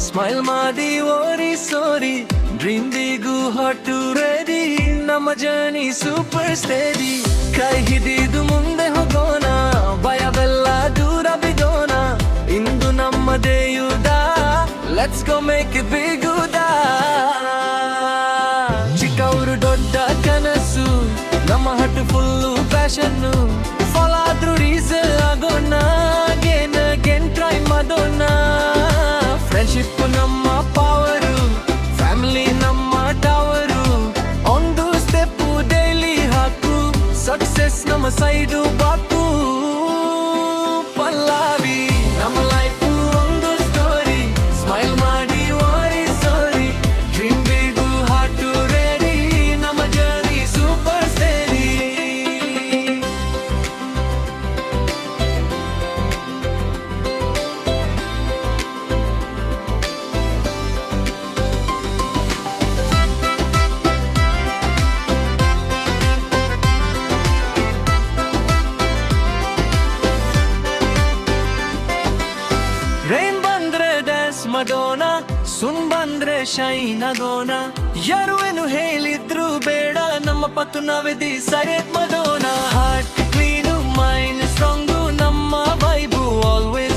smile ಮಾಡಿ ಓರಿ ಸೋರಿ dream ಬಿಗು ಹಾಟು ready ನಮ್ಮ ಜರ್ನಿ ಸೂಪರ್ ಸ್ಟೇಡಿ ಕೈ ಹಿಡಿದು ಮುಂದೆ ಹೋಗೋಣ ಭಯವೆಲ್ಲ ದೂರ ಬಿಡೋಣ ಇಂದು ನಮ್ಮದೇ ಯುದ್ಧ ಲೆಟ್ಸ್ ಗೋ ಮೇಕ್ ಇಟ್ ಬಿಗುದ ಚಿಕ್ಕವರು ದೊಡ್ಡ ಕನಸು ನಮ್ಮ ಹಟ್ಟು ಫುಲ್ಲು ಪ್ಯಾಷನ್ನು ಫಾಲ್ ಆದ್ರೂ ರೀಸಲ್ ಆಗೋಣ ಅಗೇನ್ ಟ್ರೈ ಮಾಡೋಣ ಫ್ರೆಂಡ್ಶಿಪ್ ನಮ್ಮ ಪವರು ಫ್ಯಾಮಿಲಿ ನಮ್ಮ ಟವರು ಒಂದು ಸ್ಟೆಪ್ ಡೈಲಿ ಹಾಕು ಸಕ್ಸೆಸ್ ನಮ್ಮ ಸೈಡು ಬಾಕು ಪಲ್ಲವಿ ನಮ್ಮ ಲೈಫ್ ಒಂದು ಸ್ಟೋರಿ ಸ್ಮೈಲ್ ಮಾಡಿ ವಾರಿ ಸಾರಿ ಡ್ರೀಮ್ ಬಿಗು ಹಾಟು ರೆಡಿ ನಮ್ಮ ಜರ್ನಿ ಸೂಪರ್ ಸ್ಟೇರಿ ರೈನ್ ಬಂದ್ರೆ ಡ್ಯಾನ್ಸ್ ಮಾಡೋಣ ಸುನ್ ಬಂದ್ರೆ ಶೈನ್ ಆಗೋಣ ಯಾರು ಏನು ಹೇಳಿದ್ರು ಬೇಡ ನಮ್ಮ ಪತ್ತು ನಾವೇ ಡಿಸೈಡ್ ಮಾಡೋಣ ಹಾರ್ಟ್ ಕ್ಲೀನು ಮೈಂಡ್ ಸ್ಟ್ರಾಂಗು ನಮ್ಮ ವೈಬು ಆಲ್ವೇಸ್